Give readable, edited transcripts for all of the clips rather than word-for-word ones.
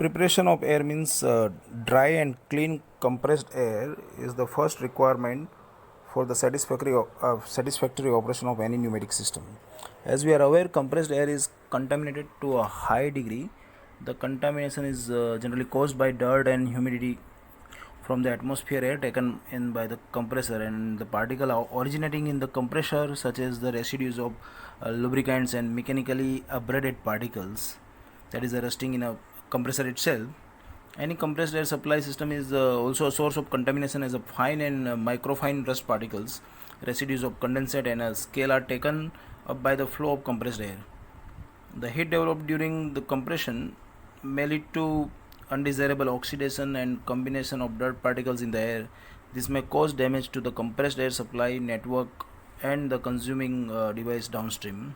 Preparation of air means dry and clean compressed air is the first requirement for the satisfactory operation of any pneumatic system. As we are aware, compressed air is contaminated to a high degree. The contamination is generally caused by dirt and humidity from the atmosphere air taken in by the compressor, and the particle originating in the compressor, such as the residues of lubricants and mechanically abraded particles, that is resting in a compressor itself. Any compressed air supply system is also a source of contamination, as a fine and microfine rust particles, residues of condensate and a scale are taken up by the flow of compressed air. The heat developed during the compression may lead to undesirable oxidation and combination of dirt particles in the air. This may cause damage to the compressed air supply network and the consuming device downstream.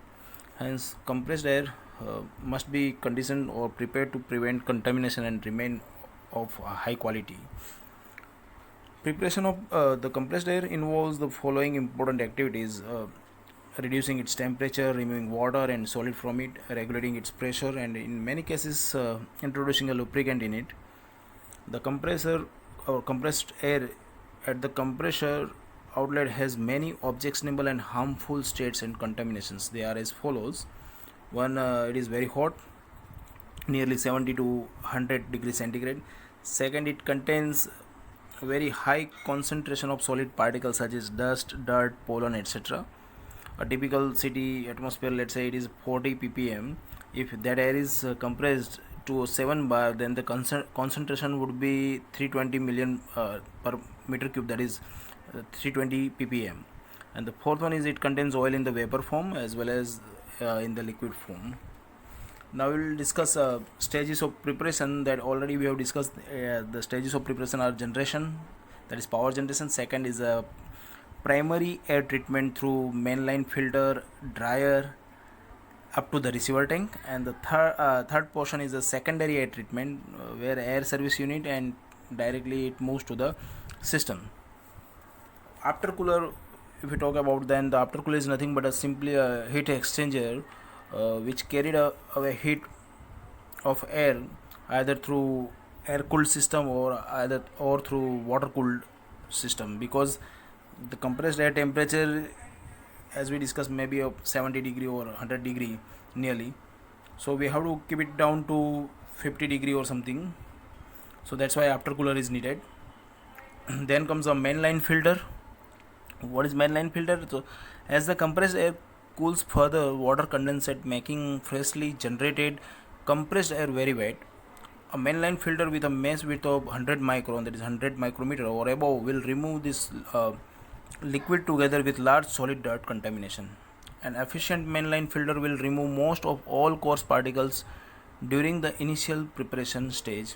Hence, compressed air must be conditioned or prepared to prevent contamination and remain of high quality. Preparation of the compressed air involves the following important activities: reducing its temperature, removing water and solid from it, regulating its pressure, and in many cases introducing a lubricant in it. The compressor or compressed air at the compressor outlet has many objectionable and harmful states and contaminations. They are as follows. One, it is very hot, nearly 70 to 100 degrees centigrade. Second, it contains very high concentration of solid particles such as dust, dirt, pollen, etc. A typical city atmosphere, let's say it is 40 ppm. If that air is compressed to 7 bar, then the concentration would be 320 million per meter cube, that is 320 ppm. And the fourth one is it contains oil in the vapor form as well as in the liquid form. Now we will discuss stages of preparation that already we have discussed. The stages of preparation are generation, that is power generation. Second is primary air treatment through mainline filter, dryer up to the receiver tank, and the third portion is the secondary air treatment where air service unit and directly it moves to the system. After cooler, if we talk about, then the after cooler is nothing but a simply a heat exchanger which carried away heat of air either through air cooled system or through water cooled system, because the compressed air temperature, as we discussed, maybe of 70 degree or 100 degree nearly, so we have to keep it down to 50 degree or something. So that's why after cooler is needed. Then comes a mainline filter. What is mainline filter? So as the compressed air cools further, water condensate making freshly generated compressed air very wet. A mainline filter with a mesh width of 100 micron, that is 100 micrometer or above, will remove this liquid together with large solid dirt contamination. An efficient mainline filter will remove most of all coarse particles during the initial preparation stage.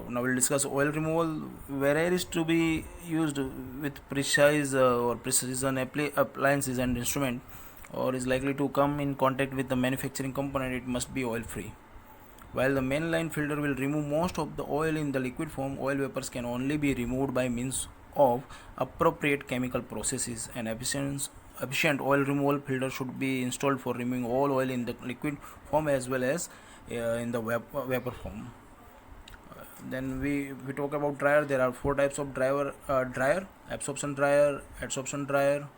Now we'll discuss oil removal, where air is to be used with precision appliances and instrument, or is likely to come in contact with the manufacturing component. It must be oil free. While the mainline filter will remove most of the oil in the liquid form, oil vapors can only be removed by means of appropriate chemical processes. An efficient oil removal filter should be installed for removing all oil in the liquid form as well as in the vapor form. Then we talk about dryer. There are four types of dryer: absorption dryer, adsorption dryer,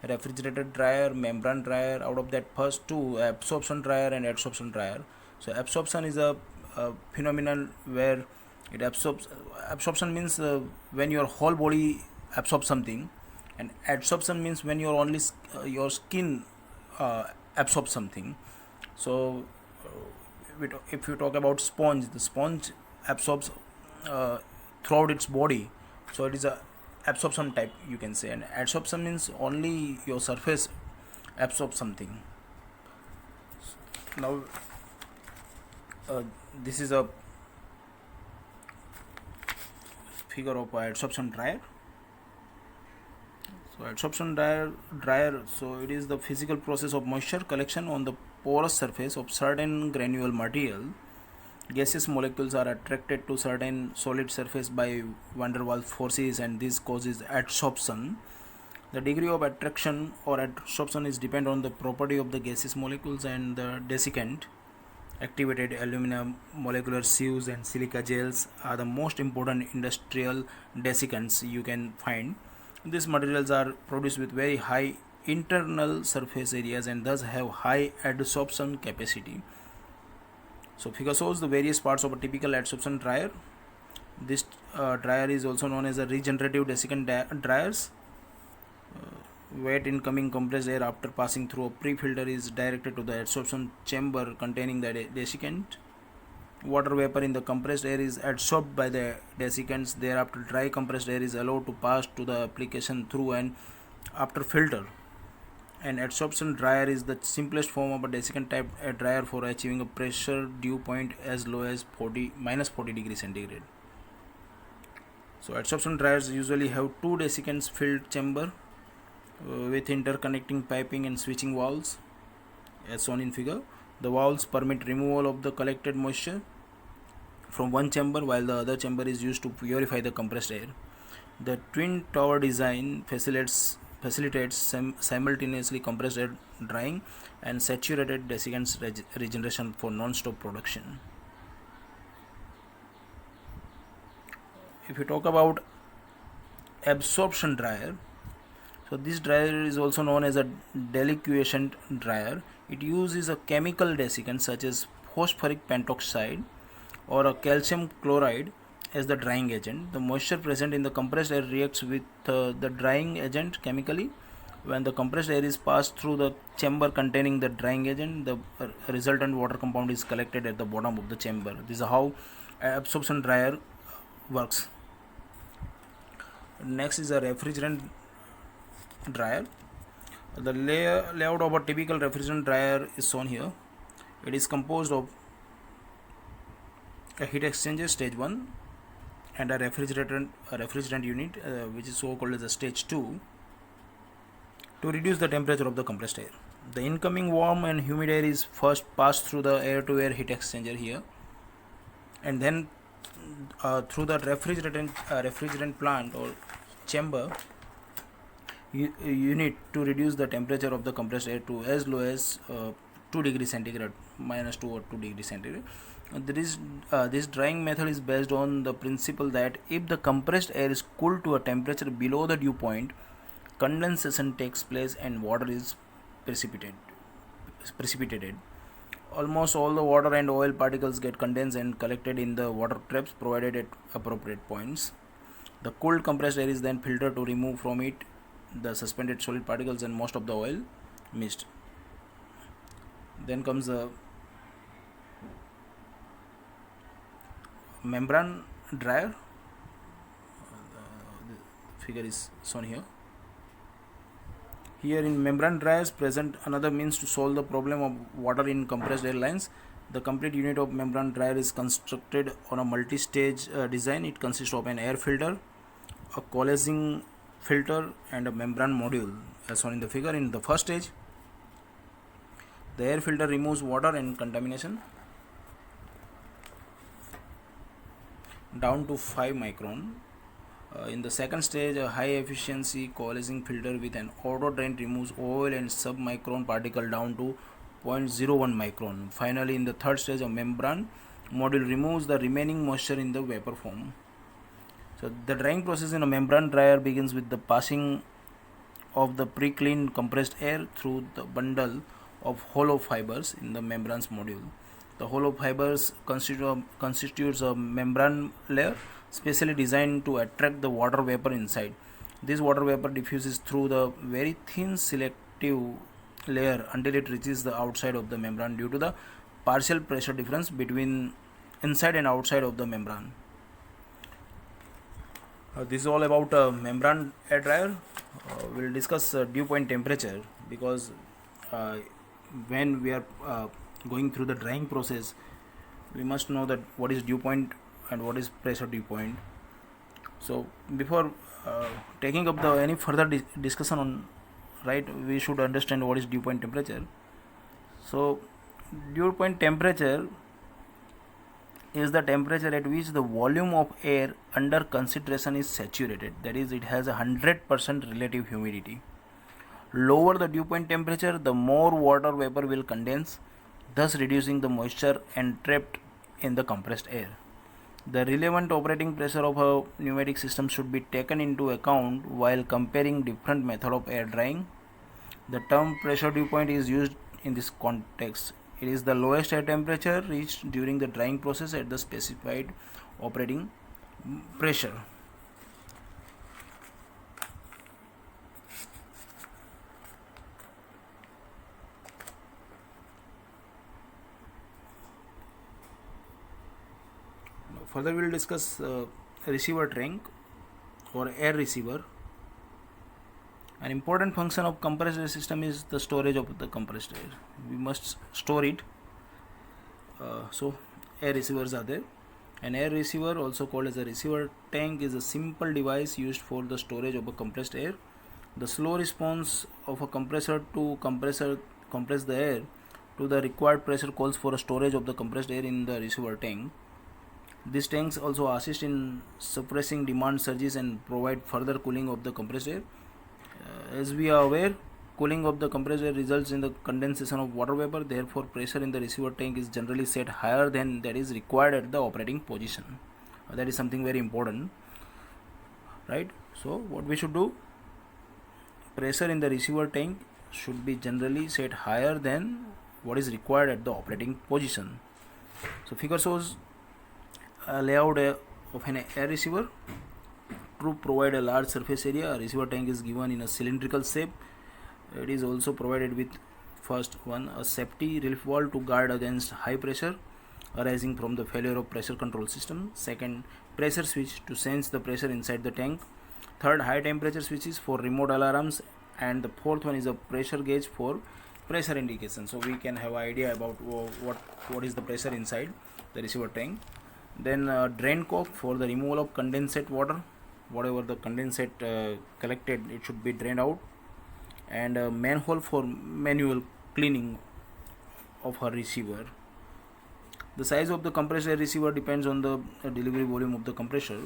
refrigerated dryer, membrane dryer. Out of that, first two, absorption dryer and adsorption dryer. So absorption is a phenomenon where it absorbs. Absorption means when your whole body absorbs something, and adsorption means when your only your skin absorbs something. So if you talk about sponge, the sponge absorbs throughout its body, so it is a absorption type, you can say. And adsorption means only your surface absorbs something. Now this is a figure of adsorption dryer. So adsorption dryer, so it is the physical process of moisture collection on the porous surface of certain granular material. Gaseous molecules are attracted to certain solid surface by van der Waals forces, and this causes adsorption. The degree of attraction or adsorption is depend on the property of the gaseous molecules and the desiccant. activated aluminum, molecular sieves, and silica gels are the most important industrial desiccants you can find. These materials are produced with very high internal surface areas and thus have high adsorption capacity. So figure shows the various parts of a typical adsorption dryer. This dryer is also known as a regenerative desiccant dryers. Wet incoming compressed air after passing through a pre-filter is directed to the adsorption chamber containing the desiccant. Water vapor in the compressed air is adsorbed by the desiccants. Thereafter, dry compressed air is allowed to pass to the application through an after filter. An adsorption dryer is the simplest form of a desiccant type dryer for achieving a pressure dew point as low as -40 degrees centigrade. So adsorption dryers usually have two desiccants filled chamber with interconnecting piping and switching valves as shown in figure. The valves permit removal of the collected moisture from one chamber while the other chamber is used to purify the compressed air. The twin tower design facilitates simultaneously compressed air drying and saturated desiccants regeneration for non-stop production. If you talk about absorption dryer, so this dryer is also known as a deliquescent dryer. It uses a chemical desiccant such as phosphoric pentoxide or a calcium chloride as the drying agent. The moisture present in the compressed air reacts with the drying agent chemically. When the compressed air is passed through the chamber containing the drying agent, the resultant water compound is collected at the bottom of the chamber. This is how absorption dryer works. Next is a refrigerant dryer. The layout of a typical refrigerant dryer is shown here. It is composed of a heat exchanger stage 1 and a refrigerant unit which is so called as a stage 2 to reduce the temperature of the compressed air. The incoming warm and humid air is first passed through the air to air heat exchanger here and then through the refrigerant plant or chamber unit to reduce the temperature of the compressed air to as low as 2 degrees centigrade, -2 or 2 degrees centigrade. This drying method is based on the principle that if the compressed air is cooled to a temperature below the dew point, condensation takes place and water is precipitated. Almost all the water and oil particles get condensed and collected in the water traps provided at appropriate points. The cooled compressed air is then filtered to remove from it the suspended solid particles and most of the oil mist. Then comes the membrane dryer. The figure is shown here. Here in membrane dryers present another means to solve the problem of water in compressed air lines. The complete unit of membrane dryer is constructed on a multi-stage design. It consists of an air filter, a coalescing filter and a membrane module as shown in the figure. In the first stage, the air filter removes water and contamination down to 5 micron. In the second stage, a high efficiency coalescing filter with an auto drain removes oil and submicron particle down to 0.01 micron. Finally, in the third stage, a membrane module removes the remaining moisture in the vapor form. So the drying process in a membrane dryer begins with the passing of the pre-cleaned compressed air through the bundle of hollow fibers in the membrane's module. The hollow fibers constitutes a membrane layer specially designed to attract the water vapor inside. This water vapor diffuses through the very thin selective layer until it reaches the outside of the membrane due to the partial pressure difference between inside and outside of the membrane. This is all about membrane air dryer. We'll discuss dew point temperature because when we are going through the drying process, we must know that what is dew point and what is pressure dew point. So before taking up any further discussion on, right, we should understand what is dew point temperature. So dew point temperature is the temperature at which the volume of air under consideration is saturated, that is, it has 100% relative humidity. Lower the dew point temperature, the more water vapor will condense thus reducing the moisture entrapped in the compressed air. The relevant operating pressure of a pneumatic system should be taken into account while comparing different methods of air drying. The term pressure dew point is used in this context. It is the lowest air temperature reached during the drying process at the specified operating pressure. Further, we will discuss receiver tank or air receiver. An important function of compressed air system is the storage of the compressed air. We must store it. So, air receivers are there. An air receiver, also called as a receiver tank, is a simple device used for the storage of a compressed air. The slow response of a compressor to compress the air to the required pressure calls for a storage of the compressed air in the receiver tank. These tanks also assist in suppressing demand surges and provide further cooling of the compressed air. As we are aware, cooling of the compressed air results in the condensation of water vapor. Therefore, pressure in the receiver tank is generally set higher than that is required at the operating position. That is something very important, right? So, what we should do? Pressure in the receiver tank should be generally set higher than what is required at the operating position. So, figure shows a layout of an air receiver. To provide a large surface area, a receiver tank is given in a cylindrical shape. It is also provided with first one, a safety relief valve to guard against high pressure arising from the failure of pressure control system. Second, pressure switch to sense the pressure inside the tank. Third, high temperature switches for remote alarms, and the fourth one is a pressure gauge for pressure indication. So we can have idea about what is the pressure inside the receiver tank. Then drain cock for the removal of condensate water. Whatever the condensate collected, it should be drained out. And a manhole for manual cleaning of a receiver. The size of the compressed air receiver depends on the delivery volume of the compressor,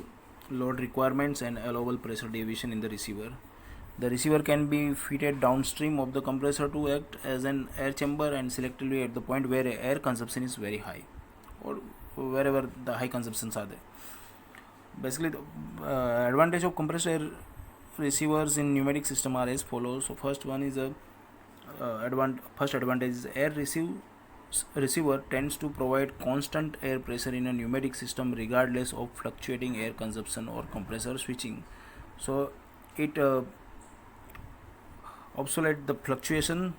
load requirements, and allowable pressure deviation in the receiver. The receiver can be fitted downstream of the compressor to act as an air chamber and selectively at the point where air consumption is very high or wherever the high consumptions are there. Basically, the advantage of compressed air receivers in pneumatic system are as follows. So first one is first advantage is receiver tends to provide constant air pressure in a pneumatic system regardless of fluctuating air consumption or compressor switching. So it obsolete the fluctuation.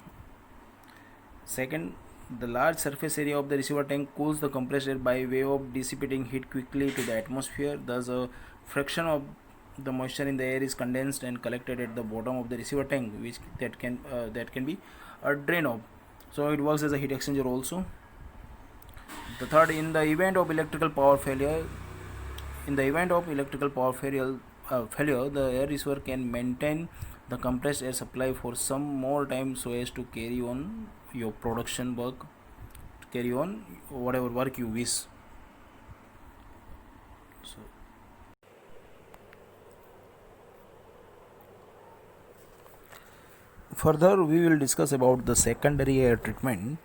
Second, the large surface area of the receiver tank cools the compressed air by way of dissipating heat quickly to the atmosphere. Thus, a fraction of the moisture in the air is condensed and collected at the bottom of the receiver tank, which that can be a drain off. So it works as a heat exchanger also. The third, in the event of electrical power failure, the air receiver can maintain the compressed air supply for some more time so as to carry on your production work, carry on whatever work you wish. So further we will discuss about the secondary air treatment.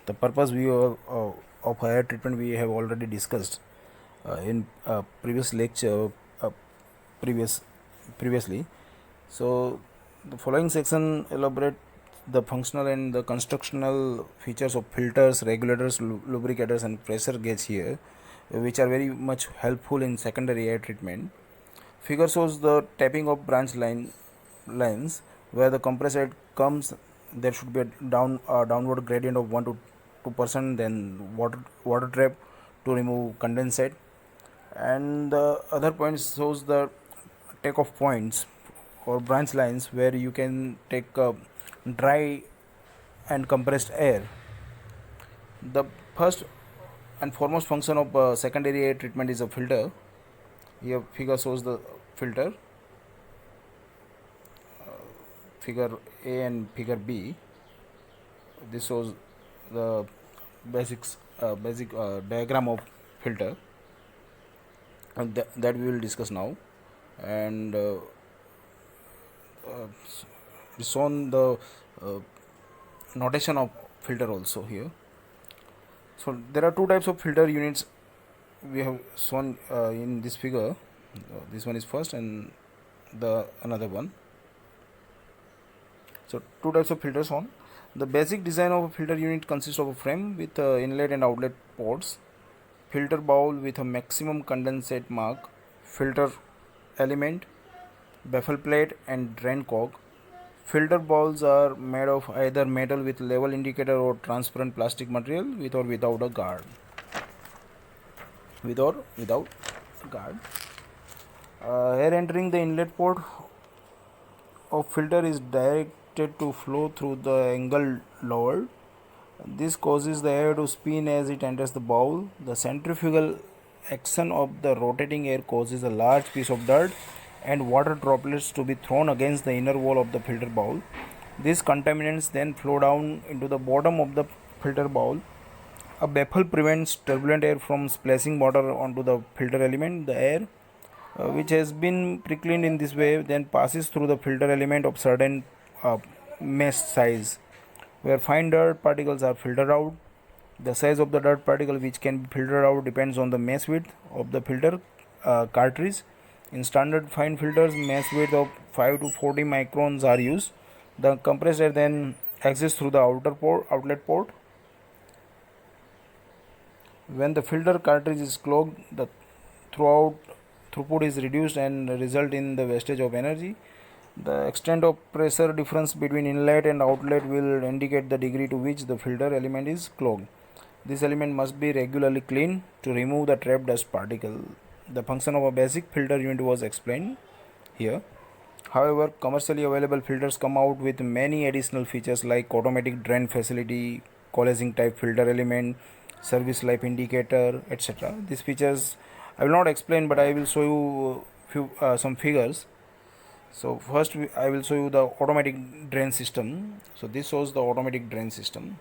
The purpose of air treatment we have already discussed in previous lecture previously. So the following section elaborate the functional and the constructional features of filters, regulators, lubricators, and pressure gauge here, which are very much helpful in secondary air treatment. Figure shows the tapping of branch lines where the compressed air comes. There should be a downward gradient of 1 to 2%. Then water trap to remove condensate, and the other point shows the takeoff points or branch lines where you can take dry and compressed air. The first and foremost function of secondary air treatment is a filter. Here figure shows the filter, figure A and figure B. This shows the basic diagram of filter, and that we will discuss now. And shown the notation of filter also here. So there are two types of filter units we have shown in this figure. This one is first and the another one. So two types of filters on. The basic design of a filter unit consists of a frame with inlet and outlet ports, filter bowl with a maximum condensate mark, filter element, baffle plate and drain cock. Filter bowls are made of either metal with level indicator or transparent plastic material with or without a guard. With or without guard. Air entering the inlet port of filter is directed to flow through the angle lowered. This causes the air to spin as it enters the bowl. The centrifugal action of the rotating air causes a large piece of dirt and water droplets to be thrown against the inner wall of the filter bowl. These contaminants then flow down into the bottom of the filter bowl. A baffle prevents turbulent air from splashing water onto the filter element. The air, which has been pre-cleaned in this way, then passes through the filter element of certain mesh size, where fine dirt particles are filtered out. The size of the dirt particle which can be filtered out depends on the mesh width of the filter cartridge. In standard fine filters, mesh width of 5 to 40 microns are used. The compressed air then exits through the outlet port. When the filter cartridge is clogged, the throughput is reduced and result in the wastage of energy. The extent of pressure difference between inlet and outlet will indicate the degree to which the filter element is clogged. This element must be regularly cleaned to remove the trapped dust particle. The function of a basic filter unit was explained here. However, commercially available filters come out with many additional features like automatic drain facility, coalescing type filter element, service life indicator, etc. These features I will not explain, but I will show you some figures. So first I will show you the automatic drain system. So this shows the automatic drain system.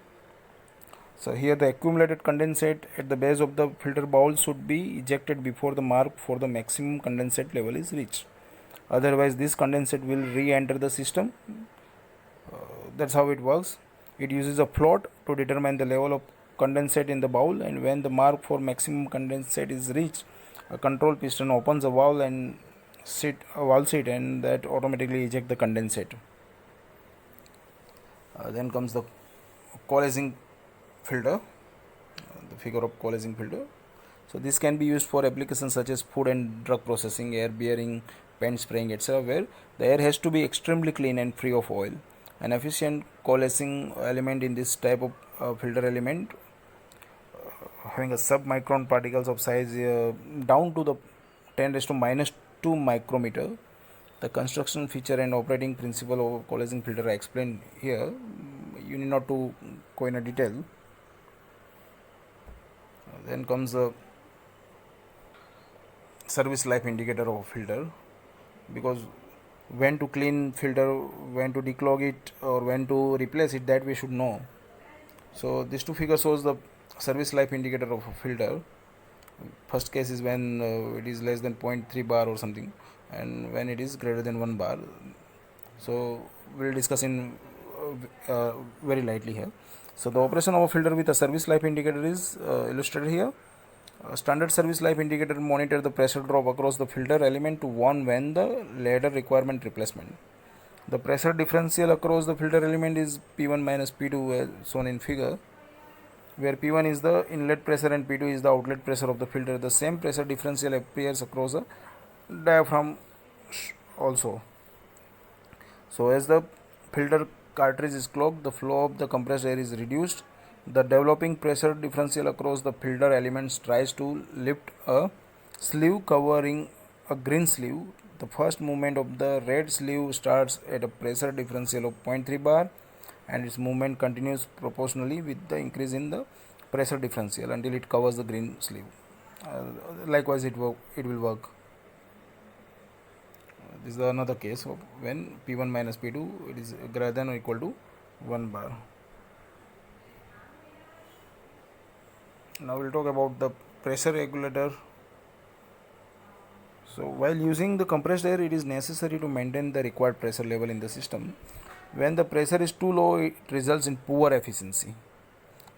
So here the accumulated condensate at the base of the filter bowl should be ejected before the mark for the maximum condensate level is reached. Otherwise this condensate will re-enter the system. That's how it works. It uses a float to determine the level of condensate in the bowl, and when the mark for maximum condensate is reached, a control piston opens a valve seat and that automatically eject the condensate. Then comes the coalescing filter, the figure of coalescing filter. So this can be used for applications such as food and drug processing, air bearing, paint spraying, etc., where the air has to be extremely clean and free of oil. An efficient coalescing element in this type of filter element having a sub-micron particles of size down to the 10 raised to minus 2 micrometer. The construction feature and operating principle of coalescing filter I explained here. You need not to go in a detail. Then comes the service life indicator of a filter, because when to clean filter, when to declog it, or when to replace it, that we should know. So this two figures shows the service life indicator of a filter. First case is when it is less than 0.3 bar or something, and when it is greater than 1 bar. So we will discuss in very lightly here. So the operation of a filter with a service life indicator is illustrated here. Standard service life indicator monitor the pressure drop across the filter element to warn when the later requirement replacement. The pressure differential across the filter element is P1 minus P2 as shown in figure, where P1 is the inlet pressure and P2 is the outlet pressure of the filter. The same pressure differential appears across the diaphragm also. So as the filter cartridge is clogged, the flow of the compressed air is reduced. The developing pressure differential across the filter elements tries to lift a sleeve covering a green sleeve. The first movement of the red sleeve starts at a pressure differential of 0.3 bar, and its movement continues proportionally with the increase in the pressure differential until it covers the green sleeve. Likewise it will work. This is another case of when P1 minus P2 it is greater than or equal to 1 bar. Now we'll talk about the pressure regulator. So while using the compressed air, it is necessary to maintain the required pressure level in the system. When the pressure is too low, it results in poor efficiency.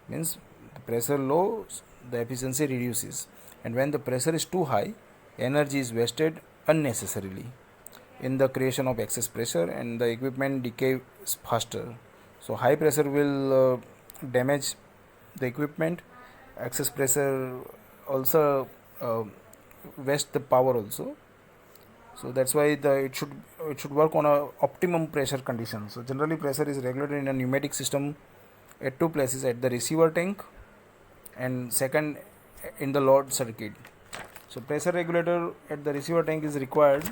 Means the pressure low, the efficiency reduces, and when the pressure is too high, energy is wasted unnecessarily in the creation of excess pressure, and the equipment decays faster. So high pressure will damage the equipment. Excess pressure also uh, waste the power also. So that's why it should work on a optimum pressure condition. So generally pressure is regulated in a pneumatic system at two places, at the receiver tank and second in the load circuit. So pressure regulator at the receiver tank is required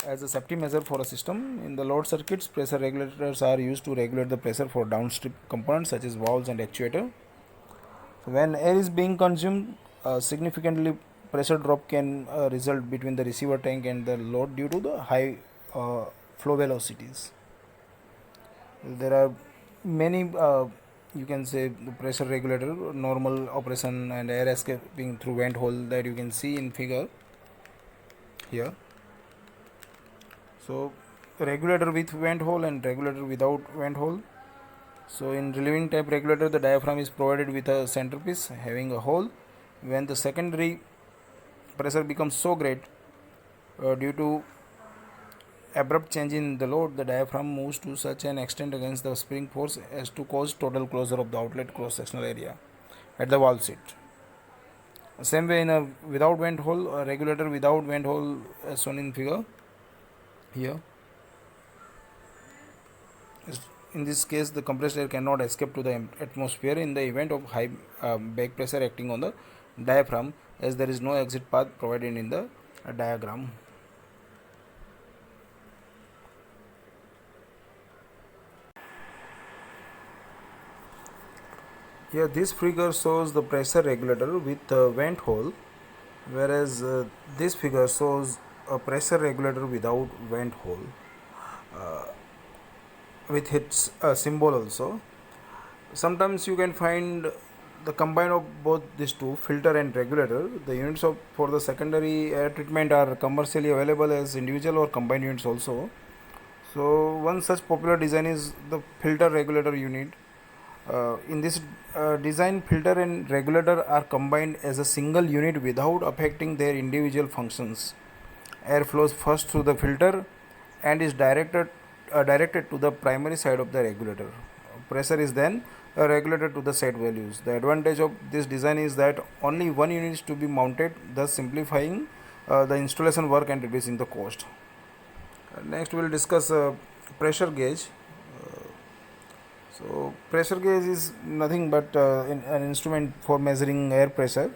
as a safety measure for a system. In the load circuits, pressure regulators are used to regulate the pressure for downstream components such as valves and actuator. So when air is being consumed, significantly pressure drop can result between the receiver tank and the load due to the high flow velocities. There are many you can say the pressure regulator, normal operation and air escaping through vent hole, that you can see in figure here. So regulator with vent hole and regulator without vent hole. So in relieving type regulator, the diaphragm is provided with a centerpiece having a hole. When the secondary pressure becomes so great due to abrupt change in the load, the diaphragm moves to such an extent against the spring force as to cause total closure of the outlet cross sectional area at the valve seat. Same way in a without vent hole, a regulator without vent hole as shown in figure here. In this case, the compressed air cannot escape to the atmosphere in the event of high back pressure acting on the diaphragm, as there is no exit path provided in the diagram. Here this figure shows the pressure regulator with a vent hole, whereas this figure shows a pressure regulator without vent hole with its symbol also. Sometimes you can find the combine of both these two, filter and regulator. The units for the secondary air treatment are commercially available as individual or combined units also. So one such popular design is the filter regulator unit. In this design, filter and regulator are combined as a single unit without affecting their individual functions. Air flows first through the filter and is directed to the primary side of the regulator. Pressure is then regulated to the set values. The advantage of this design is that only one unit is to be mounted, thus simplifying the installation work and reducing the cost. Next we will discuss pressure gauge. So pressure gauge is nothing but an instrument for measuring air pressure.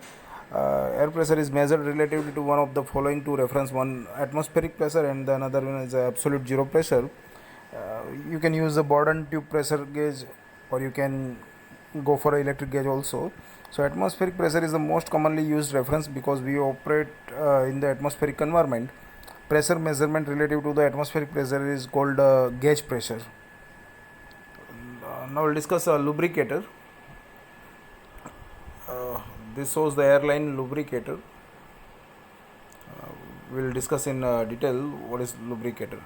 Air pressure is measured relatively to one of the following two reference: one atmospheric pressure and the another one is absolute zero pressure. You can use a Bourdon tube pressure gauge, or you can go for an electric gauge also. So atmospheric pressure is the most commonly used reference because we operate in the atmospheric environment. Pressure measurement relative to the atmospheric pressure is called gauge pressure. Now we'll discuss a lubricator. This shows the airline lubricator. We'll discuss in detail what is lubricator.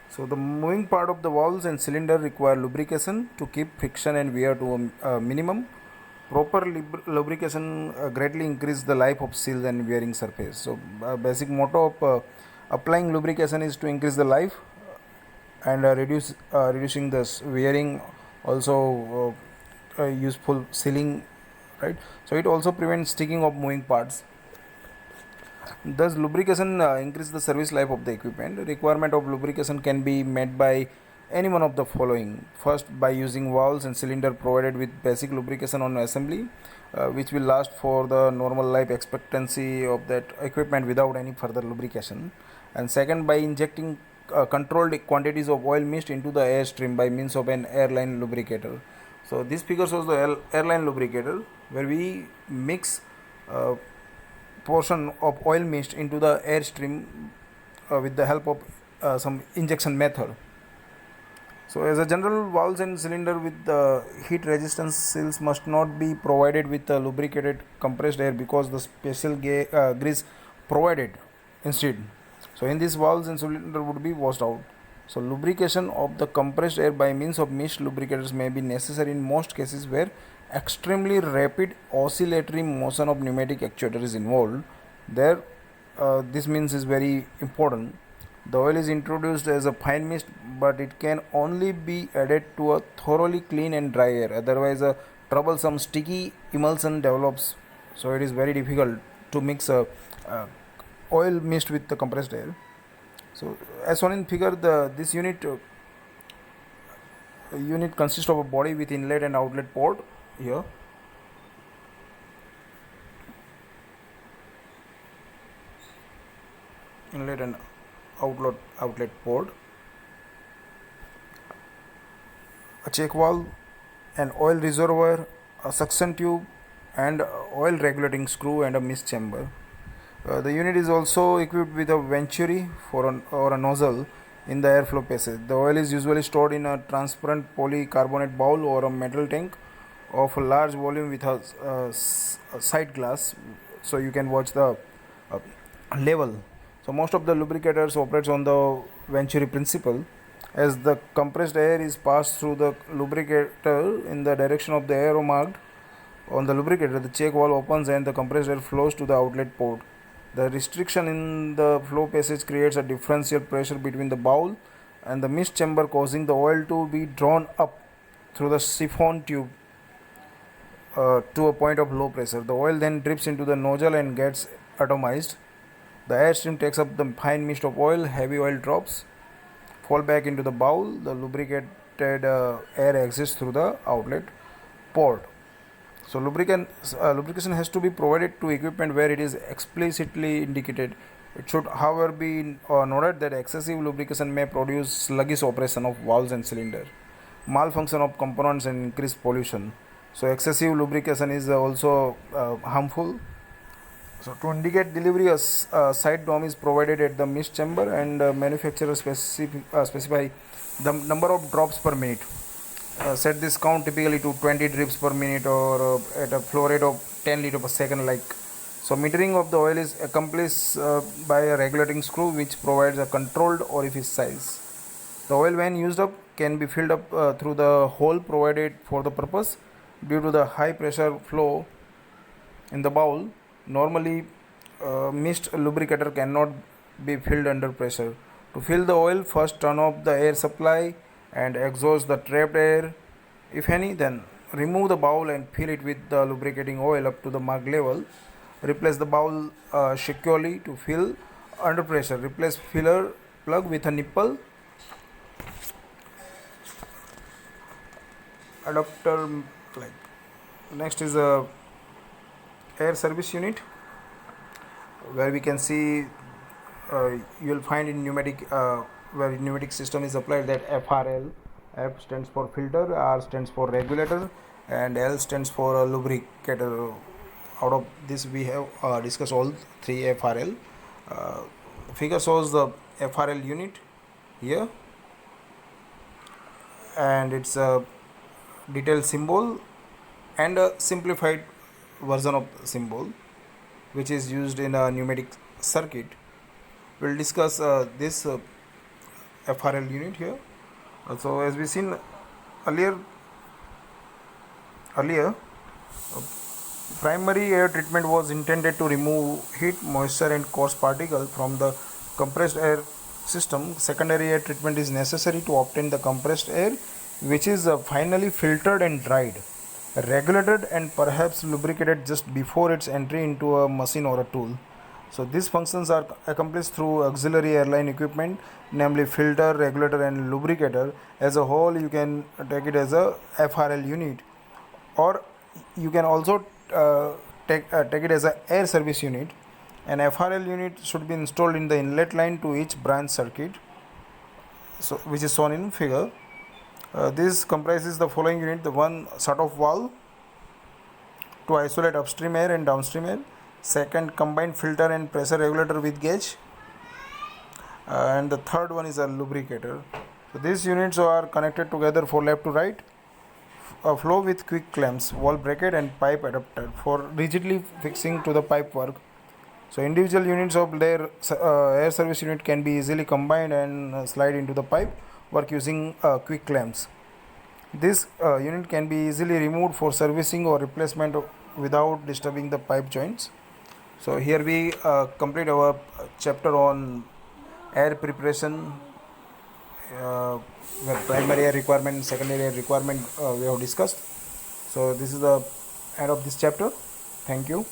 So the moving part of the valves and cylinder require lubrication to keep friction and wear to a minimum. Proper lubrication greatly increase the life of seals and wearing surface. So basic motto of applying lubrication is to increase the life and reducing the wearing, also useful sealing, right? So it also prevents sticking of moving parts. Thus lubrication increase the service life of the equipment. Requirement of lubrication can be met by any one of the following. First, by using valves and cylinder provided with basic lubrication on assembly, which will last for the normal life expectancy of that equipment without any further lubrication. And second, by injecting controlled quantities of oil mist into the airstream by means of an airline lubricator. So this figure shows the airline lubricator, where we mix portion of oil mist into the airstream with the help of some injection method. So as a general, valves and cylinder with the heat resistance seals must not be provided with lubricated compressed air because the special grease provided instead. So in this, valves and cylinder would be washed out. So lubrication of the compressed air by means of mist lubricators may be necessary in most cases where extremely rapid oscillatory motion of pneumatic actuator is involved. There, this means is very important. The oil is introduced as a fine mist, but it can only be added to a thoroughly clean and dry air. Otherwise, a troublesome sticky emulsion develops. So it is very difficult to mix a oil mist with the compressed air. So as shown in figure, this unit consists of a body with inlet and outlet port here. Inlet and outlet port, a check valve, an oil reservoir, a suction tube, and oil regulating screw and a mist chamber. The unit is also equipped with a venturi or a nozzle in the airflow passage. The oil is usually stored in a transparent polycarbonate bowl or a metal tank of a large volume with a side glass, so you can watch the uh, level. So most of the lubricators operates on the venturi principle. As the compressed air is passed through the lubricator in the direction of the arrow marked on the lubricator, the check valve opens and the compressed air flows to the outlet port. The restriction in the flow passage creates a differential pressure between the bowl and the mist chamber, causing the oil to be drawn up through the siphon tube to a point of low pressure. The oil then drips into the nozzle and gets atomized. The air stream takes up the fine mist of oil. Heavy oil drops fall back into the bowl. The lubricated air exits through the outlet port. So lubrication has to be provided to equipment where it is explicitly indicated. It should, however, be noted that excessive lubrication may produce sluggish operation of valves and cylinder, malfunction of components, and increased pollution. So excessive lubrication is also harmful. So to indicate delivery, a side dome is provided at the mist chamber, and manufacturers specify the number of drops per minute. Set this count typically to 20 drips per minute, or at a flow rate of 10 liter per second. So metering of the oil is accomplished by a regulating screw which provides a controlled orifice size. The oil, when used up, can be filled up through the hole provided for the purpose. Due to the high pressure flow in the bowl, normally mist lubricator cannot be filled under pressure. To fill the oil, first turn off the air supply and exhaust the trapped air, if any. Then remove the bowl and fill it with the lubricating oil up to the marked level. Replace the bowl securely. To fill under pressure, replace filler plug with a nipple adapter. Next is a air service unit, where we can see you will find in pneumatic where pneumatic system is applied, that FRL. F stands for filter, R stands for regulator, and L stands for lubricator. Out of this we have discussed all three FRL. Figure shows the FRL unit here, and it's a detailed symbol and a simplified version of symbol which is used in a pneumatic circuit. We'll discuss this FRL unit here. So as we seen earlier, primary air treatment was intended to remove heat, moisture, and coarse particles from the compressed air system. Secondary air treatment is necessary to obtain the compressed air, which is finally filtered and dried, regulated, and perhaps lubricated just before its entry into a machine or a tool. So these functions are accomplished through auxiliary airline equipment, namely filter, regulator, and lubricator. As a whole, you can take it as a FRL unit, or you can also take it as a air service unit. An FRL unit should be installed in the inlet line to each branch circuit, so which is shown in figure. This comprises the following unit: the one shut-off valve to isolate upstream air and downstream air, second combined filter and pressure regulator with gauge, and the third one is a lubricator. So these units are connected together for left to right. A flow with quick clamps, wall bracket, and pipe adapter for rigidly fixing to the pipe work. So individual units of their air service unit can be easily combined and slide into the pipe work using quick clamps. This unit can be easily removed for servicing or replacement without disturbing the pipe joints. So here we complete our chapter on air preparation, where primary air requirement, secondary air requirement we have discussed. So this is the end of this chapter. Thank you.